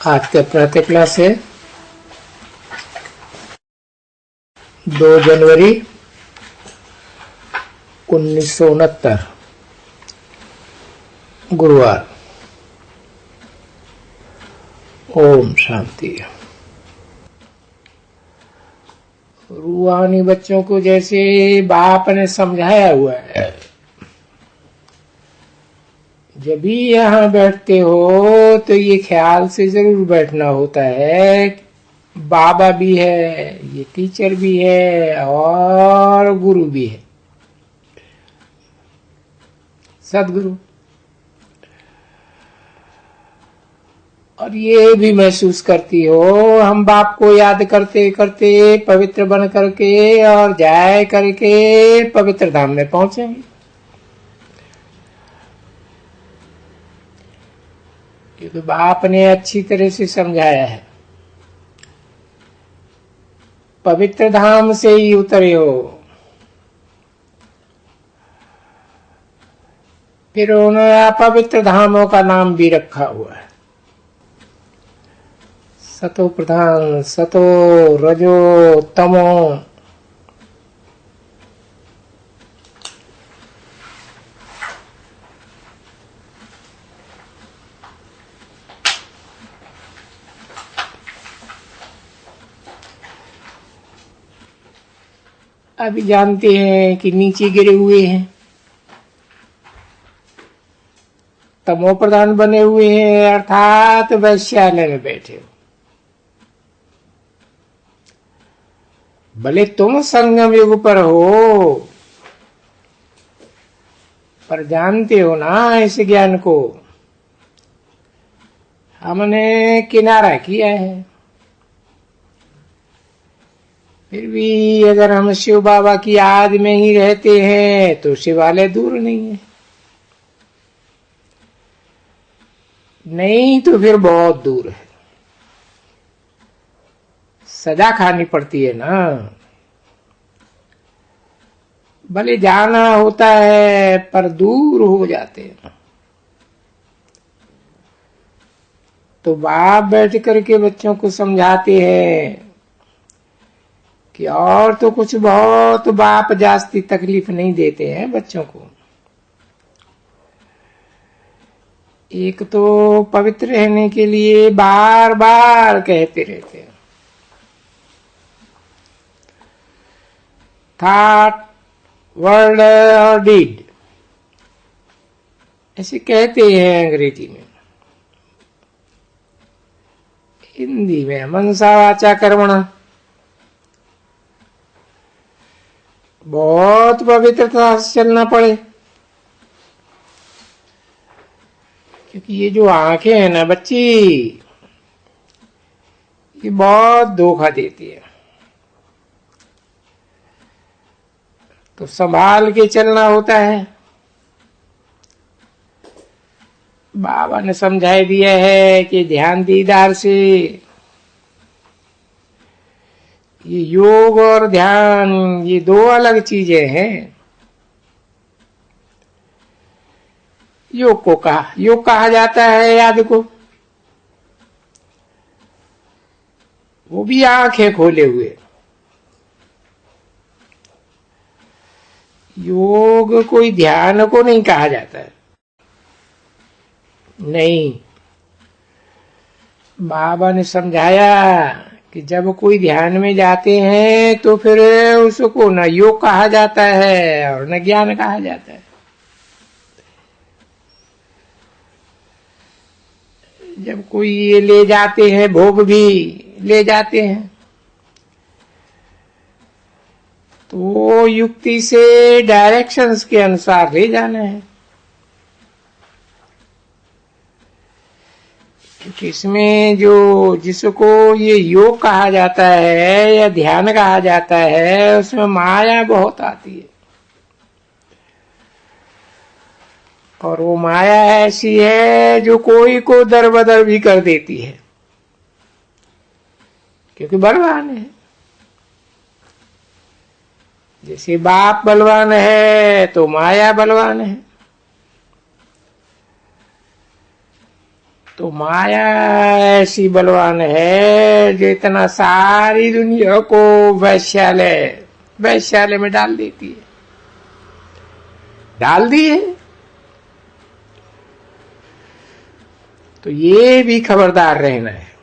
आज के प्रातः क्लास है 2 जनवरी 1969 गुरुवार। ओम शांति। रूहानी बच्चों को जैसे बाप ने समझाया हुआ है, जब भी यहाँ बैठते हो तो ये ख्याल से जरूर बैठना होता है, बाबा भी है, ये टीचर भी है और गुरु भी है, सदगुरु। और ये भी महसूस करती हो हम बाप को याद करते करते पवित्र बन करके और जाए करके पवित्र धाम में पहुंचेंगे। क्योंकि बाप ने अच्छी तरह से समझाया है, पवित्र धाम से ही उतरे हो। फिर उन्होंने अपवित्र धामों का नाम भी रखा हुआ है, सतो प्रधान, सतो रजो तमो। अभी जानते हैं कि नीचे गिरे हुए हैं, तमो प्रधान बने हुए हैं, अर्थात वैश्यालय में बैठे हो। भले तुम संगम युग पर हो, पर जानते हो ना इस ज्ञान को हमने किनारा किया है। फिर भी अगर हम शिव बाबा की याद में ही रहते हैं तो शिवालय दूर नहीं है, नहीं तो फिर बहुत दूर है, सजा खानी पड़ती है ना। भले जाना होता है पर दूर हो जाते हैं। तो बाप बैठ करके बच्चों को समझाते हैं कि और तो कुछ बहुत बाप जास्ती तकलीफ नहीं देते हैं बच्चों को। एक तो पवित्र रहने के लिए बार बार कहते रहते हैं, थॉट, वर्ड और डीड, ऐसे कहते हैं अंग्रेजी में। हिंदी में मनसा वाचा कर्मणा। बहुत पवित्रता से चलना पड़े, क्योंकि ये जो आंखें हैं ना बच्ची, ये बहुत धोखा देती है। तो संभाल के चलना होता है। बाबा ने समझा दिया है कि ध्यान दीदार से, ये योग और ध्यान ये 2 अलग चीजें हैं। योग कहा जाता है याद को, वो भी आंखें खोले हुए। योग कोई ध्यान को नहीं कहा जाता है, नहीं। बाबा ने समझाया कि जब कोई ध्यान में जाते हैं तो फिर उसको न योग कहा जाता है और न ज्ञान कहा जाता है। जब कोई ये ले जाते हैं, भोग भी ले जाते हैं, तो वो युक्ति से डायरेक्शंस के अनुसार ले जाना है। क्योंकि इसमें जो जिसको ये योग कहा जाता है या ध्यान कहा जाता है, उसमें माया बहुत आती है। और वो माया ऐसी है जो कोई को दर बदर भी कर देती है, क्योंकि बलवान है। जैसे बाप बलवान है तो माया बलवान है। तो माया ऐसी बलवान है जो इतना सारी दुनिया को वैश्यालय में डाल देती है, डाल दी है। तो ये भी खबरदार रहना है।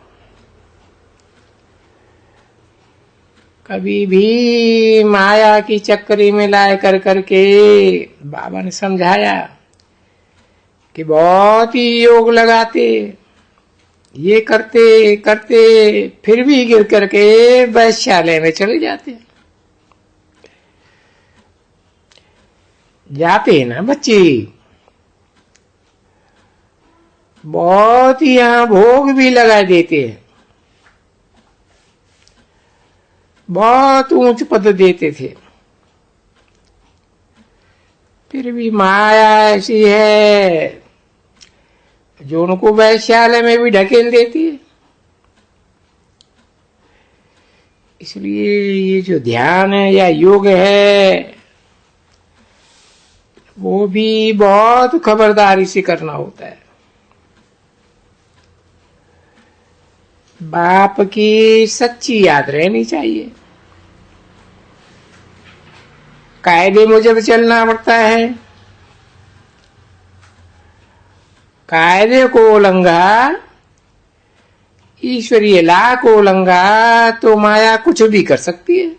कभी भी माया की चक्करी में लाए कर करके बाबा ने समझाया कि बहुत ही योग लगाते, ये करते करते फिर भी गिर करके वैश्यालय में चले जाते हैं ना बच्चे। बहुत ही यहां भोग भी लगा देते हैं, बहुत ऊंच पद देते थे, फिर भी माया ऐसी है जो उनको वैश्यालय में भी ढकेल देती है। इसलिए ये जो ध्यान है या योग है वो भी बहुत खबरदारी से करना होता है। बाप की सच्ची याद रहनी चाहिए, कायदे मुजब चलना पड़ता है। कायदे को उल्लंघा, ईश्वरीय ला को उल्लंघा तो माया कुछ भी कर सकती है,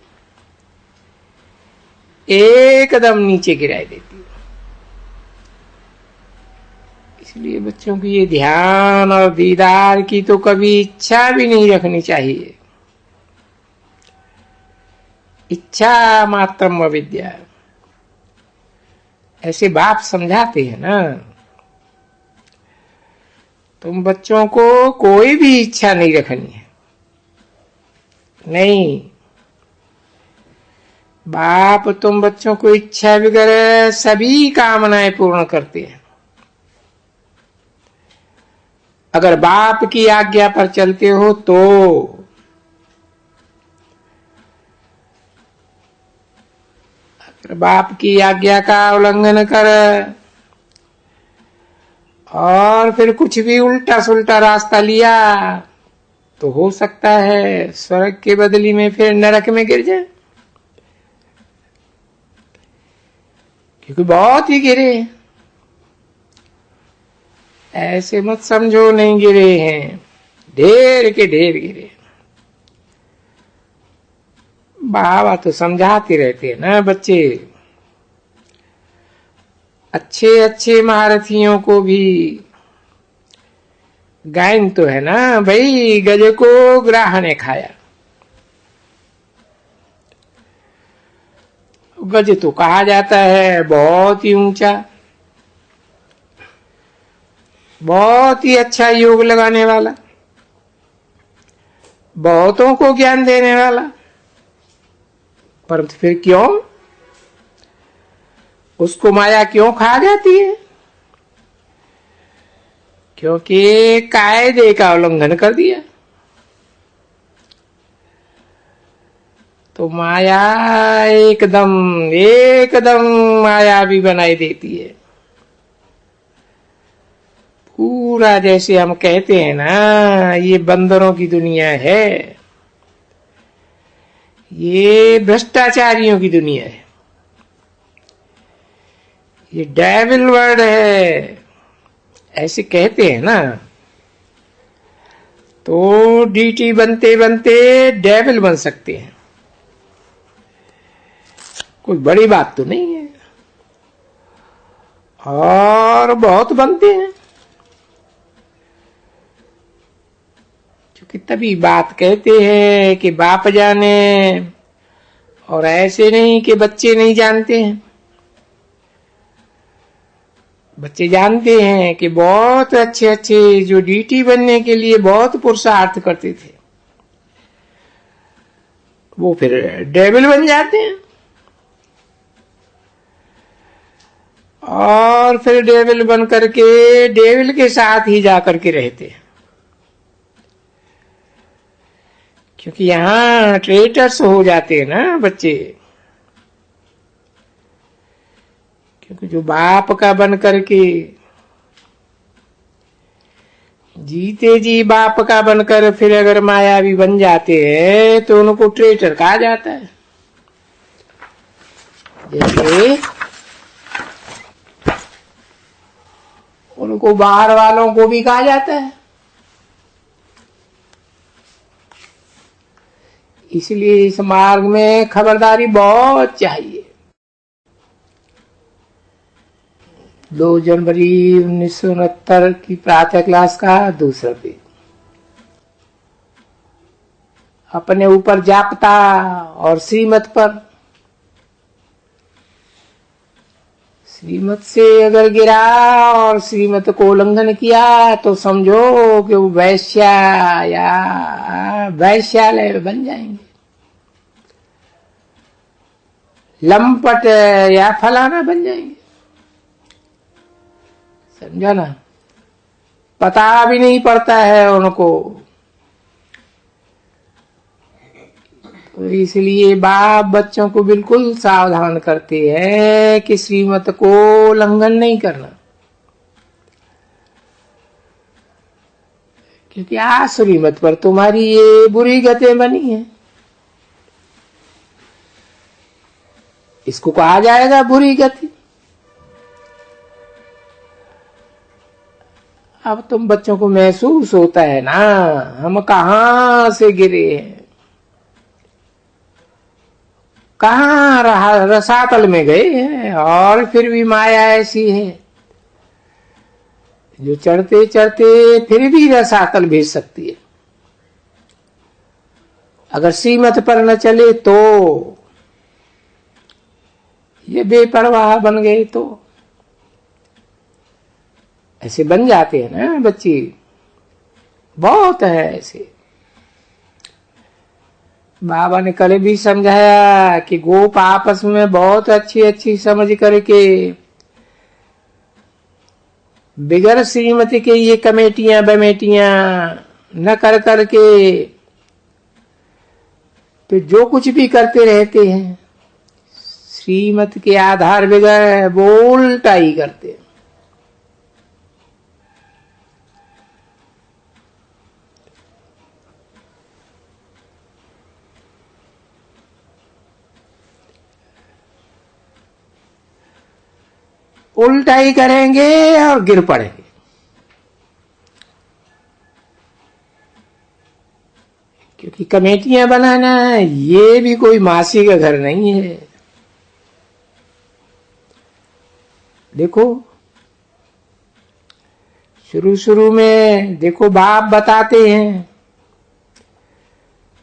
एकदम नीचे गिराई देती है। इसलिए बच्चों की ये ध्यान और दीदार की तो कभी इच्छा भी नहीं रखनी चाहिए। इच्छा मात्रम अविद्या, ऐसे बाप समझाते हैं ना। तुम बच्चों को कोई भी इच्छा नहीं रखनी है, नहीं। बाप तुम बच्चों को इच्छा वगैरह सभी कामनाएं पूर्ण करते हैं। अगर बाप की आज्ञा पर चलते हो तो। अगर बाप की आज्ञा का उल्लंघन कर और फिर कुछ भी उल्टा सुल्टा रास्ता लिया तो हो सकता है स्वर्ग के बदली में फिर नरक में गिर जाए, क्योंकि बहुत ही गिरे। ऐसे मत समझो नहीं गिरे हैं, ढेर के ढेर गिरे। बाबा तो समझाते रहते हैं ना बच्चे। अच्छे अच्छे महारथियों को भी गायन तो है ना भाई, गज को ग्राह ने खाया। गज तो कहा जाता है बहुत ही ऊंचा, बहुत ही अच्छा योग लगाने वाला, बहुतों को ज्ञान देने वाला। परंतु फिर क्यों उसको माया क्यों खा जाती है? क्योंकि कायदे का उल्लंघन कर दिया। तो माया एकदम एकदम माया भी बनाई देती है। पूरा जैसे हम कहते हैं ना, ये बंदरों की दुनिया है, ये भ्रष्टाचारियों की दुनिया है, ये डेविल वर्ड है, ऐसे कहते हैं ना। तो डीटी बनते बनते डेविल बन सकते हैं, कोई बड़ी बात तो नहीं है। और बहुत बनते हैं, क्योंकि तभी बात कहते हैं कि बाप जाने, और ऐसे नहीं कि बच्चे नहीं जानते हैं। बच्चे जानते हैं कि बहुत अच्छे अच्छे जो डीटी बनने के लिए बहुत पुरुषार्थ करते थे, वो फिर डेविल बन जाते हैं। और फिर डेविल बन करके डेविल के साथ ही जाकर के रहते हैं, क्योंकि यहां ट्रेटर्स हो जाते हैं ना बच्चे। क्योंकि जो बाप का बन करके जीते जी बाप का बनकर फिर अगर मायावी बन जाते हैं तो उनको ट्रेटर कहा जाता है। जैसे उनको बाहर वालों को भी कहा जाता है। इसलिए इस मार्ग में खबरदारी बहुत चाहिए। 2 जनवरी 1969 की प्रातः क्लास का दूसरा पेज। अपने ऊपर जापता और श्रीमत पर। श्रीमत से अगर गिरा और श्रीमत को उल्लंघन किया तो समझो कि वो वैश्या या वैश्यालय बन जाएंगे, लंपट या फलाना बन जाएंगे। समझा ना? पता भी नहीं पड़ता है उनको। तो इसलिए बाप बच्चों को बिल्कुल सावधान करते हैं कि श्रीमत को उल्लंघन नहीं करना, क्योंकि आज श्रीमत पर तुम्हारी ये बुरी गतें बनी है। इसको कहा जाएगा बुरी गति। अब तुम बच्चों को महसूस होता है ना, हम कहां से गिरे हैं, कहां रसातल में गए हैं, और फिर भी माया ऐसी है जो चढ़ते चढ़ते फिर भी रसातल भेज सकती है। अगर श्रीमत पर न चले तो ये बेपरवाह बन गए तो ऐसे बन जाते हैं ना बच्चे, बहुत है ऐसे। बाबा ने कल भी समझाया कि गोप आपस में बहुत अच्छी अच्छी समझ करके बिगर श्रीमती के ये कमेटियां बमेटियां न कर करके तो जो कुछ भी करते रहते हैं श्रीमत के आधार बगैर वो उल्टा ही करते हैं। उल्टा ही करेंगे और गिर पड़ेंगे। क्योंकि कमेटियां बनाना ये भी कोई मासी का घर नहीं है। देखो शुरू शुरू में देखो बाप बताते हैं,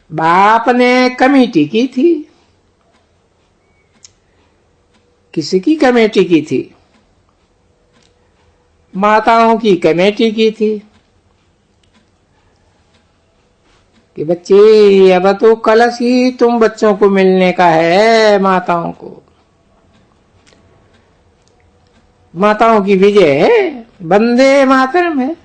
बाप ने कमेटी की थी। किसकी कमेटी की थी? माताओं की कमेटी की थी कि बच्चे अब तो कलश ही तुम बच्चों को मिलने का है। माताओं को, माताओं की विजय है, वंदे मातरम है।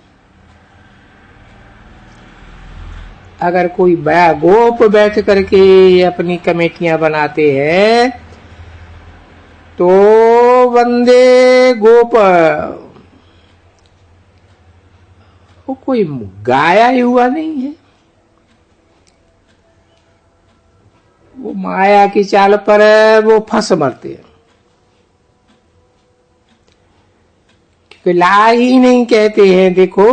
अगर कोई बड़ा गोप बैठ करके अपनी कमेटियां बनाते हैं तो वंदे गोप, वो कोई गाया ही हुआ नहीं है। वो माया की चाल पर वो फंस मरते हैं, क्योंकि ला ही नहीं कहते हैं। देखो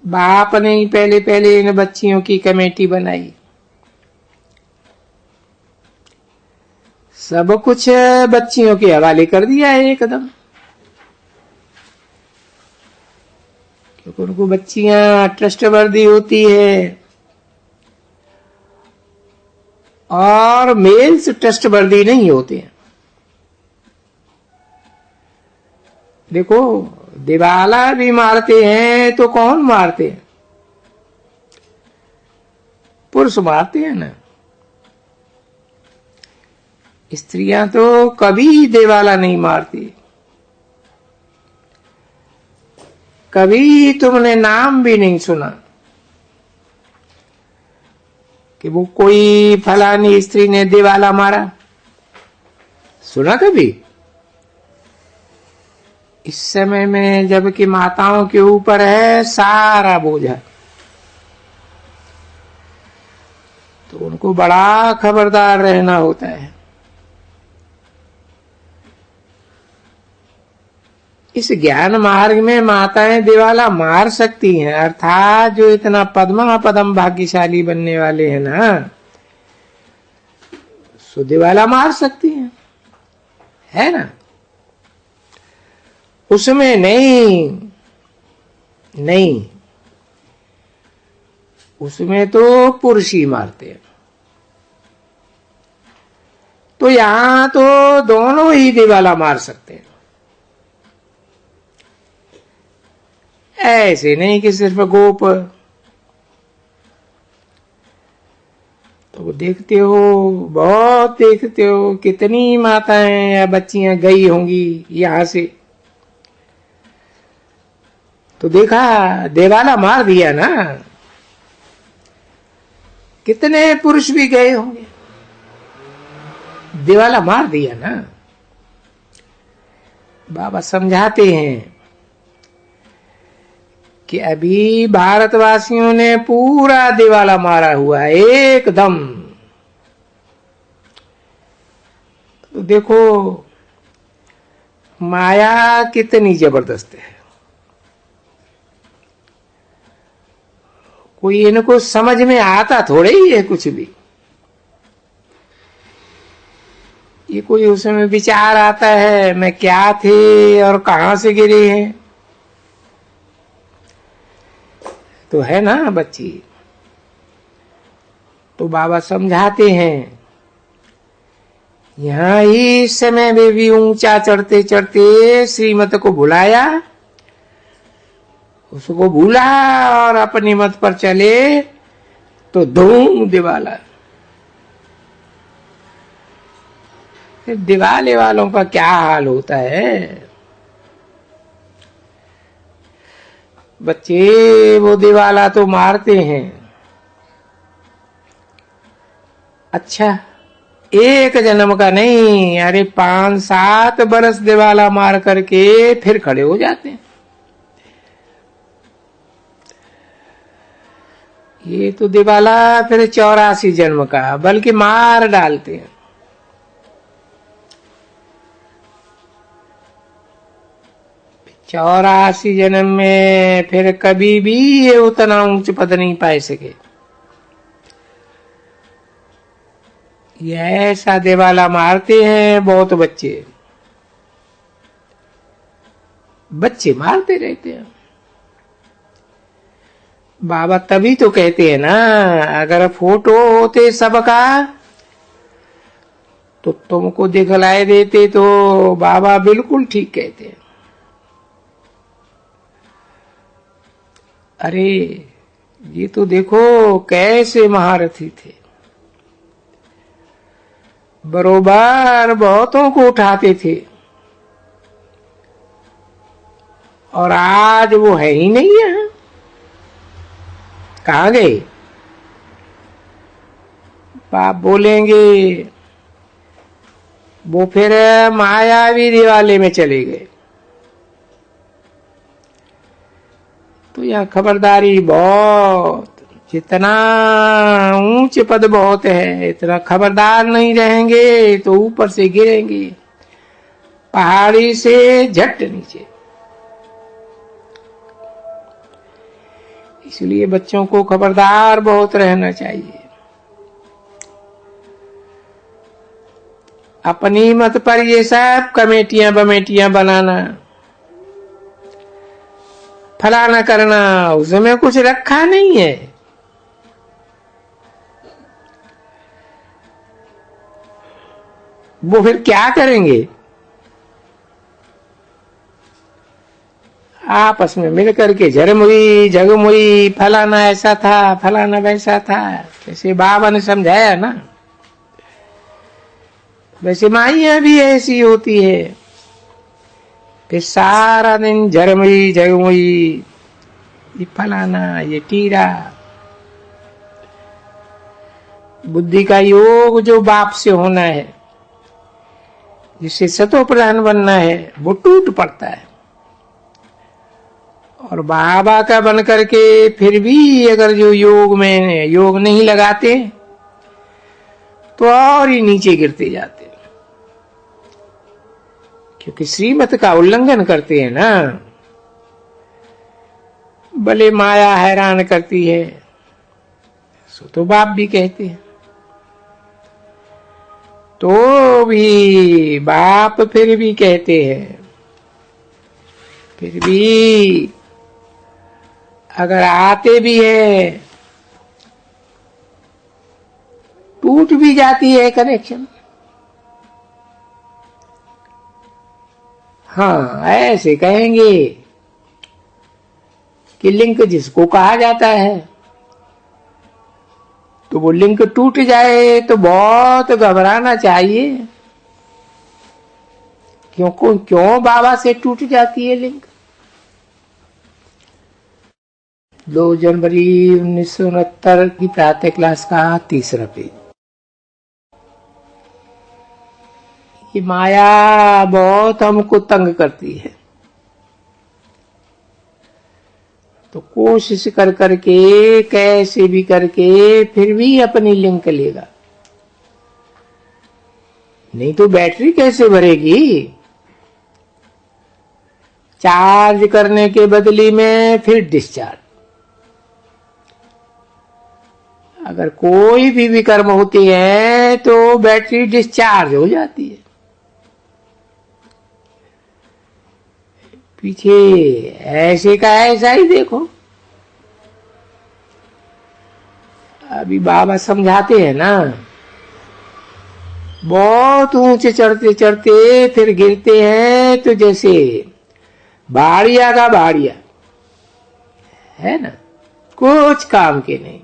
बाप ने ही पहले पहले इन बच्चियों की कमेटी बनाई। सब कुछ बच्चियों के हवाले कर दिया है एकदम, क्योंकि उनको बच्चियां ट्रस्टवर्दी होती है और मेल्स ट्रस्टवर्दी नहीं होते हैं। देखो दिवाला भी मारते हैं तो कौन मारते हैं? पुरुष मारते हैं ना। स्त्रियां तो कभी दिवाला नहीं मारती। कभी तुमने नाम भी नहीं सुना कि वो कोई फलानी स्त्री ने दिवाला मारा? सुना कभी? इस समय में जबकि माताओं के ऊपर है सारा बोझा, तो उनको बड़ा खबरदार रहना होता है। इस ज्ञान मार्ग में माताएं दिवाला मार सकती हैं, अर्थात जो इतना पद्मा पदम भाग्यशाली बनने वाले हैं ना, सो दिवाला मार सकती हैं, है ना। उसमें नहीं, उसमें तो पुरुष ही मारते हैं। तो यहां तो दोनों ही दिवाला मार सकते हैं। ऐसे नहीं कि सिर्फ गोप। तो देखते हो, बहुत देखते हो, कितनी माताएं या बच्चियां गई होंगी यहां से, तो देखा दिवाला मार दिया ना। कितने पुरुष भी गए होंगे, दिवाला मार दिया ना। बाबा समझाते हैं कि अभी भारतवासियों ने पूरा दिवाला मारा हुआ है एकदम। तो देखो माया कितनी जबरदस्त है। कोई इनको समझ में आता थोड़े ही है कुछ भी। ये कोई उसमें विचार आता है मैं क्या थे और कहां से गिरे हैं, तो है ना बच्ची। तो बाबा समझाते हैं, यहां ही इस समय में भी ऊंचा चढ़ते चढ़ते श्रीमत को भुलाया, उसको भूला और अपनी मत पर चले तो धूम दिवाला। फिर दिवाले वालों का क्या हाल होता है बच्चे। वो दिवाला तो मारते हैं, अच्छा एक जन्म का नहीं, अरे 5-7 बरस दिवाला मार करके फिर खड़े हो जाते हैं। ये तो दिवाला फिर 84 जन्म का, बल्कि मार डालते हैं। चौरासी जन्म में फिर कभी भी ये उतना ऊंच पद नहीं पा सके। ये ऐसा दिवाला मारते हैं बहुत बच्चे मारते रहते हैं। बाबा तभी तो कहते हैं ना, अगर फोटो होते सबका तो तुमको दिखलाए देते, तो बाबा बिल्कुल ठीक कहते हैं। अरे ये तो देखो कैसे महारथी थे, बरोबर बहुतों को उठाते थे, और आज वो है ही नहीं है। कहां गए? बाप बोलेंगे वो फिर मायावी दिवाले में चले गए। तो यह खबरदारी बहुत, जितना ऊंच पद बहुत है, इतना खबरदार नहीं रहेंगे तो ऊपर से गिरेंगे पहाड़ी से झट नीचे। इसलिए बच्चों को खबरदार बहुत रहना चाहिए। अपनी मत पर ये सब कमेटियां बमेटियां बनाना, फलाना करना, उसमें कुछ रखा नहीं है। वो फिर क्या करेंगे? आपस में मिलकर के झरमुई झगमुई, फलाना ऐसा था फलाना वैसा था, जैसे बाबा ने समझाया ना, वैसे माइयां भी ऐसी होती है। फिर सारा दिन झरमुई झगमुई, ये फलाना ये टीरा। बुद्धि का योग जो बाप से होना है, जिससे सतो प्रधान बनना है, वो टूट पड़ता है। और बाबा का बन करके फिर भी अगर जो योग में योग नहीं लगाते तो और ही नीचे गिरते जाते, क्योंकि श्रीमत का उल्लंघन करते हैं ना। भले माया हैरान करती है, सो तो बाप भी कहते हैं, तो भी बाप फिर भी कहते हैं, फिर भी अगर आते भी है टूट भी जाती है कनेक्शन। हाँ, ऐसे कहेंगे कि लिंक जिसको कहा जाता है, तो वो लिंक टूट जाए तो बहुत घबराना चाहिए। क्यों बाबा से टूट जाती है लिंक? 2 जनवरी 1969 की प्रातः क्लास का 3रा पेज। ये माया बहुत हमको तंग करती है, तो कोशिश कर करके कैसे भी करके फिर भी अपनी लिंक लेगा, नहीं तो बैटरी कैसे भरेगी? चार्ज करने के बदले में फिर डिस्चार्ज। अगर कोई भी विकर्म होती है तो बैटरी डिस्चार्ज हो जाती है। पीछे ऐसे का ऐसा ही देखो। अभी बाबा समझाते हैं ना, बहुत ऊंचे चढ़ते चढ़ते फिर गिरते हैं, तो जैसे बाड़िया का बाड़िया है ना, कुछ काम के नहीं।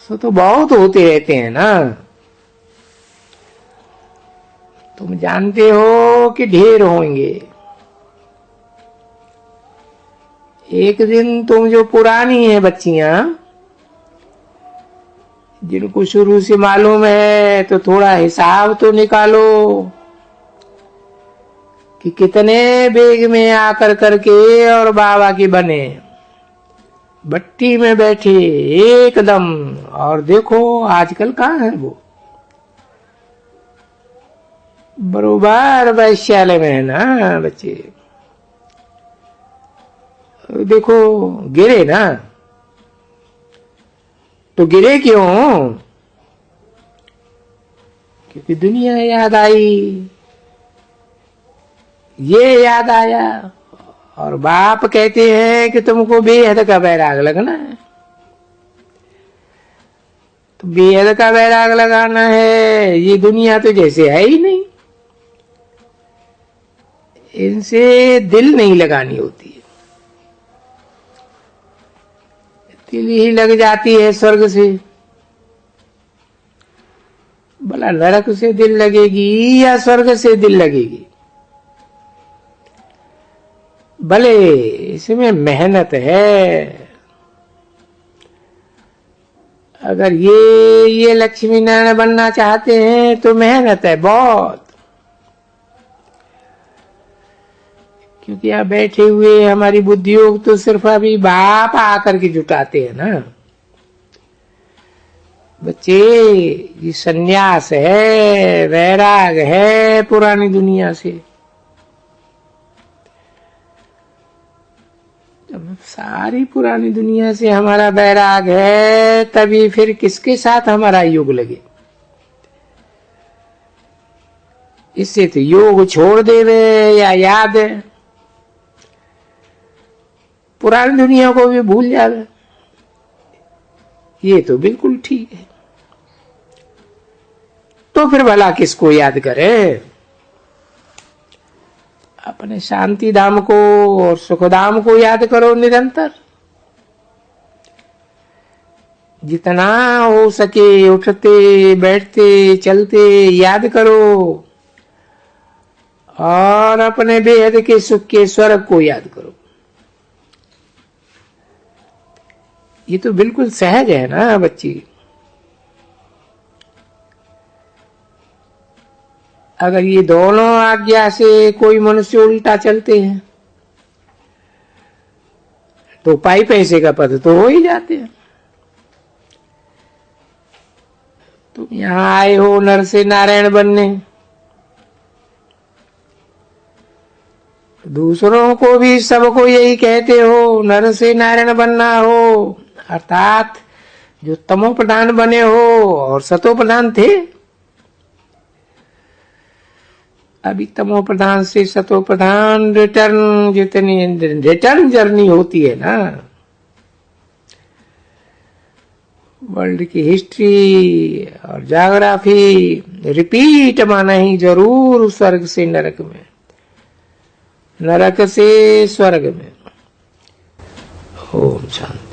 तो बहुत होते रहते हैं ना। तुम जानते हो कि ढेर होंगे। एक दिन तुम जो पुरानी है बच्चियां, जिनको शुरू से मालूम है, तो थोड़ा हिसाब तो निकालो कि कितने बेग में आकर करके और बाबा के बने, भट्टी में बैठे एकदम। और देखो आजकल कहाँ है वो, बरोबर वैश्यालय में है ना बच्चे। देखो गिरे ना, तो गिरे क्यों? क्योंकि दुनिया याद आई, ये याद आया। और बाप कहते हैं कि तुमको बेहद का बैराग लगना है। तो बेहद का बैराग लगाना है, ये दुनिया तो जैसे है ही नहीं, इनसे दिल नहीं लगानी होती है। दिल ही लग जाती है स्वर्ग से। भला नरक से दिल लगेगी या स्वर्ग से दिल लगेगी? भले इसमें मेहनत है। अगर ये लक्ष्मी नारायण बनना चाहते हैं तो मेहनत है बहुत, क्योंकि यहाँ बैठे हुए हमारी बुद्धियोग तो सिर्फ अभी बाप आकर के जुटाते हैं ना। बच्चे, ये सन्यास है, वैराग है पुरानी दुनिया से। जब सारी पुरानी दुनिया से हमारा वैराग है, तभी फिर किसके साथ हमारा योग लगे। इससे तो योग छोड़ देवे या याद है, पुरानी दुनिया को भी भूल जावे, ये तो बिल्कुल ठीक है। तो फिर भला किसको याद करे? अपने शांति धाम को और सुख धाम को याद करो निरंतर। जितना हो सके उठते बैठते चलते याद करो, और अपने बेहद के सुख के स्वर्ग को याद करो। ये तो बिल्कुल सहज है ना बच्ची। अगर ये दोनों आज्ञा से कोई मनुष्य उल्टा चलते हैं तो पाई पैसे का पद तो हो ही जाते हैं। तुम यहां आए हो नर से नारायण बनने, दूसरों को भी सबको यही कहते हो नर से नारायण बनना हो, अर्थात जो तमो प्रधान बने हो और सतो प्रधान थे, अभी तमो प्रधान से सतो प्रधान रिटर्न, जितनी रिटर्न जर्नी होती है ना वर्ल्ड की हिस्ट्री और ज्योग्राफी, रिपीट माना ही जरूर स्वर्ग से नरक में, नरक से स्वर्ग में। ओम शांति।